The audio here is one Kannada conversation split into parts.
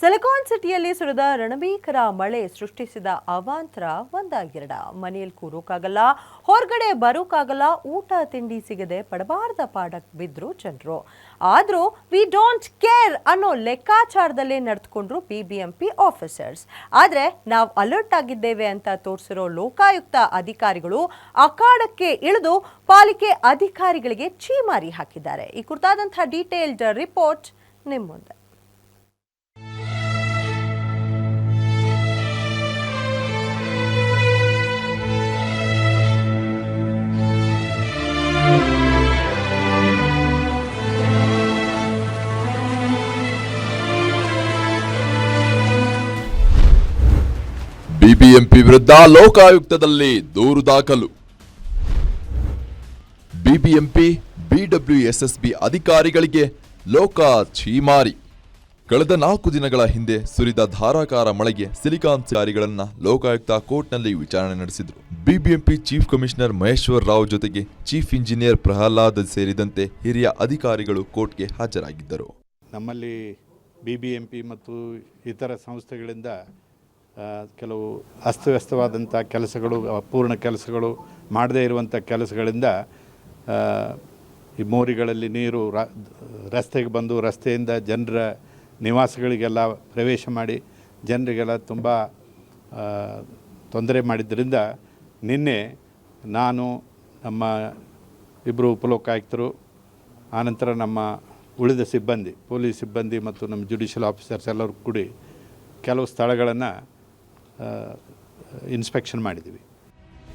ಸಿಲಿಕಾನ್ ಸಿಟಿಯಲ್ಲಿ ಸುರಿದ ರಣಭೀಕರ ಮಳೆ ಸೃಷ್ಟಿಸಿದ ಅವಾಂತರ ಒಂದಾಗಿರಡ. ಮನೆಯಲ್ಲಿ ಕೂರೋಕ್ಕಾಗಲ್ಲ, ಹೊರಗಡೆ ಬರೋಕ್ಕಾಗಲ್ಲ, ಊಟ ತಿಂಡಿ ಸಿಗದೆ ಪಡಬಾರದ ಪಾಡಕ್ಕೆ ಬಿದ್ರು ಜನರು. ಆದ್ರೂ ವಿ ಡೋಂಟ್ ಕೇರ್ ಅನ್ನೋ ಲೆಕ್ಕಾಚಾರದಲ್ಲೇ ನಡೆದುಕೊಂಡ್ರು ಬಿಬಿಎಂಪಿ ಆಫೀಸರ್ಸ್. ಆದ್ರೆ ನಾವು ಅಲರ್ಟ್ ಆಗಿದ್ದೇವೆ ಅಂತ ತೋರಿಸಿರೋ ಲೋಕಾಯುಕ್ತ ಅಧಿಕಾರಿಗಳು ಅಖಾಡಕ್ಕೆ ಇಳಿದು ಪಾಲಿಕೆ ಅಧಿಕಾರಿಗಳಿಗೆ ಛೀಮಾರಿ ಹಾಕಿದ್ದಾರೆ. ಈ ಕುರಿತಾದಂತಹ ಡೀಟೇಲ್ಡ್ ರಿಪೋರ್ಟ್ ನಿಮ್ಮ ಮುಂದೆ. ಬಿಬಿಎಂಪಿ ವಿರುದ್ಧ ಲೋಕಾಯುಕ್ತದಲ್ಲಿ ದೂರು ದಾಖಲು. ಬಿಬಿಎಂಪಿ ಬಿಡಬ್ಲ್ಯೂಎಸ್ಎಸ್ಬಿ ಅಧಿಕಾರಿಗಳಿಗೆ ಲೋಕ ಛೀಮಾರಿ. ಕಳೆದ 4 ದಿನಗಳ ಹಿಂದೆ ಸುರಿದ ಧಾರಾಕಾರ ಮಳೆಗೆ ಸಿಲಿಕಾನ್ ಅಧಿಕಾರಿಗಳನ್ನ ಲೋಕಾಯುಕ್ತ ಕೋರ್ಟ್ನಲ್ಲಿ ವಿಚಾರಣೆ ನಡೆಸಿದ್ರು. BBMP chief commissioner Maheshwar Rao ಜೊತೆಗೆ ಚೀಫ್ ಇಂಜಿನಿಯರ್ ಪ್ರಹ್ಲಾದ್ ಸೇರಿದಂತೆ ಹಿರಿಯ ಅಧಿಕಾರಿಗಳು ಕೋರ್ಟ್ಗೆ ಹಾಜರಾಗಿದ್ದರು. ನಮ್ಮಲ್ಲಿ ಬಿಬಿಎಂಪಿ ಮತ್ತು ಇತರ ಸಂಸ್ಥೆಗಳಿಂದ ಕೆಲವು ಅಸ್ತವ್ಯಸ್ತವಾದಂಥ ಕೆಲಸಗಳು, ಅಪೂರ್ಣ ಕೆಲಸಗಳು, ಮಾಡದೇ ಇರುವಂಥ ಕೆಲಸಗಳಿಂದ ಈ ಮೋರಿಗಳಲ್ಲಿ ನೀರು ರಸ್ತೆಗೆ ಬಂದು ರಸ್ತೆಯಿಂದ ಜನರ ನಿವಾಸಗಳಿಗೆಲ್ಲ ಪ್ರವೇಶ ಮಾಡಿ ಜನರಿಗೆಲ್ಲ ತುಂಬ ತೊಂದರೆ ಮಾಡಿದ್ದರಿಂದ ನಿನ್ನೆ ನಾನು, ನಮ್ಮ ಇಬ್ಬರು ಉಪಲೋಕಾಯುಕ್ತರು, ಆನಂತರ ನಮ್ಮ ಉಳಿದ ಸಿಬ್ಬಂದಿ, ಪೊಲೀಸ್ ಸಿಬ್ಬಂದಿ ಮತ್ತು ನಮ್ಮ ಜುಡಿಷಿಯಲ್ ಆಫೀಸರ್ಸ್ ಎಲ್ಲರೂ ಕೂಡಿ ಕೆಲವು ಸ್ಥಳಗಳನ್ನು ಇನ್ಸ್ಪೆಕ್ಷನ್ ಮಾಡಿದ್ದೀವಿ.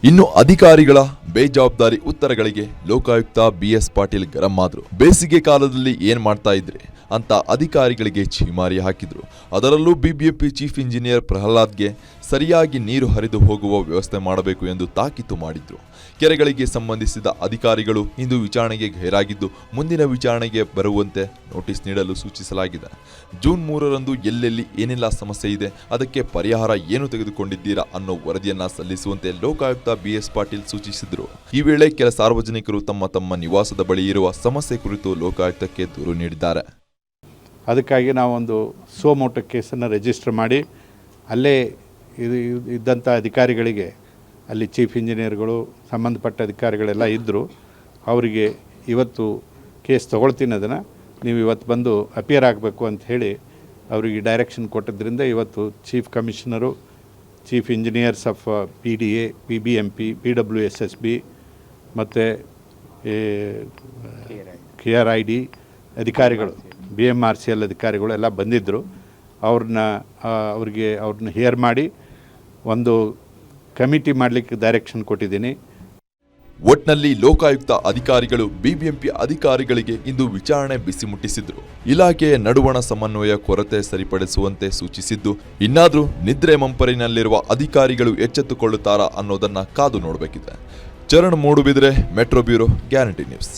ಇನ್ನು ಅಧಿಕಾರಿಗಳ ಬೇಜವಾಬ್ದಾರಿ ಉತ್ತರಗಳಿಗೆ ಲೋಕಾಯುಕ್ತ ಬಿಎಸ್ ಪಾಟೀಲ್ ಗರಂ ಆದ್ರು. ಬೇಸಿಗೆ ಕಾಲದಲ್ಲಿ ಏನ್ ಮಾಡ್ತಾ ಇದ್ರಿ ಅಂತ ಅಧಿಕಾರಿಗಳಿಗೆ ಛೀಮಾರಿ ಹಾಕಿದ್ರು. ಅದರಲ್ಲೂ ಬಿಬಿಎಂಪಿ ಚೀಫ್ ಇಂಜಿನಿಯರ್ ಪ್ರಹ್ಲಾದ್ಗೆ ಸರಿಯಾಗಿ ನೀರು ಹರಿದು ಹೋಗುವ ವ್ಯವಸ್ಥೆ ಮಾಡಬೇಕು ಎಂದು ತಾಕೀತು ಮಾಡಿದ್ರು. ಕೆರೆಗಳಿಗೆ ಸಂಬಂಧಿಸಿದ ಅಧಿಕಾರಿಗಳು ಇಂದು ವಿಚಾರಣೆಗೆ ಗೈರಾಗಿದ್ದು ಮುಂದಿನ ವಿಚಾರಣೆಗೆ ಬರುವಂತೆ ನೋಟಿಸ್ ನೀಡಲು ಸೂಚಿಸಲಾಗಿದೆ. ಜೂನ್ 3ರಂದು ಎಲ್ಲೆಲ್ಲಿ ಏನೆಲ್ಲ ಸಮಸ್ಯೆ ಇದೆ, ಅದಕ್ಕೆ ಪರಿಹಾರ ಏನು ತೆಗೆದುಕೊಂಡಿದ್ದೀರಾ ಅನ್ನೋ ವರದಿಯನ್ನ ಸಲ್ಲಿಸುವಂತೆ ಲೋಕಾಯುಕ್ತ ಬಿಎಸ್ ಪಾಟೀಲ್ ಸೂಚಿಸಿದ್ರು. ಈ ವೇಳೆ ಕೆಲ ಸಾರ್ವಜನಿಕರು ತಮ್ಮ ನಿವಾಸದ ಬಳಿ ಇರುವ ಸಮಸ್ಯೆ ಕುರಿತು ಲೋಕಾಯುಕ್ತಕ್ಕೆ ದೂರು ನೀಡಿದ್ದಾರೆ. ಅದಕ್ಕಾಗಿ ನಾವೊಂದು ಸೋಮೋಟೋ ಕೇಸನ್ನು ರಿಜಿಸ್ಟರ್ ಮಾಡಿ ಅಲ್ಲೇ ಇದ್ದಂಥ ಅಧಿಕಾರಿಗಳಿಗೆ, ಅಲ್ಲಿ ಚೀಫ್ ಇಂಜಿನಿಯರ್ಗಳು, ಸಂಬಂಧಪಟ್ಟ ಅಧಿಕಾರಿಗಳೆಲ್ಲ ಇದ್ದರು, ಅವರಿಗೆ ಇವತ್ತು ಕೇಸ್ ತೊಗೊಳ್ತೀನಿ, ಅದನ್ನು ನೀವು ಇವತ್ತು ಬಂದು ಅಪಿಯರ್ ಆಗಬೇಕು ಅಂತ ಹೇಳಿ ಅವರಿಗೆ ಡೈರೆಕ್ಷನ್ ಕೊಟ್ಟಿದ್ದರಿಂದ ಇವತ್ತು chief commissioner, chief engineers of PDA, BBMP, BWSSB ಮತ್ತು KRID ಅಧಿಕಾರಿಗಳು, BMRCL ಅಧಿಕಾರಿಗಳು ಎಲ್ಲ ಬಂದಿದ್ದರು. ಅವ್ರನ್ನ ಹಿಯರ್ ಮಾಡಿ ಒಂದು ಕಮಿಟಿ ಮಾಡಲಿಕ್ಕೆ ಡೈರೆಕ್ಷನ್ ಕೊಟ್ಟಿದ್ದೀನಿ. ಒಟ್ನಲ್ಲಿ ಲೋಕಾಯುಕ್ತ ಅಧಿಕಾರಿಗಳು ಬಿಬಿಎಂಪಿ ಅಧಿಕಾರಿಗಳಿಗೆ ಇಂದು ವಿಚಾರಣೆ ಬಿಸಿ ಮುಟ್ಟಿಸಿದ್ರು. ಇಲಾಖೆಯ ನಡುವಣ ಸಮನ್ವಯ ಕೊರತೆ ಸರಿಪಡಿಸುವಂತೆ ಸೂಚಿಸಿದ್ದು, ಇನ್ನಾದ್ರೂ ನಿದ್ರೆ ಮಂಪರಿನಲ್ಲಿರುವ ಅಧಿಕಾರಿಗಳು ಎಚ್ಚೆತ್ತುಕೊಳ್ಳುತ್ತಾರಾ ಅನ್ನೋದನ್ನ ಕಾದು ನೋಡಬೇಕಿದೆ. Charan Moodbidri, metro bureau, guarantee news.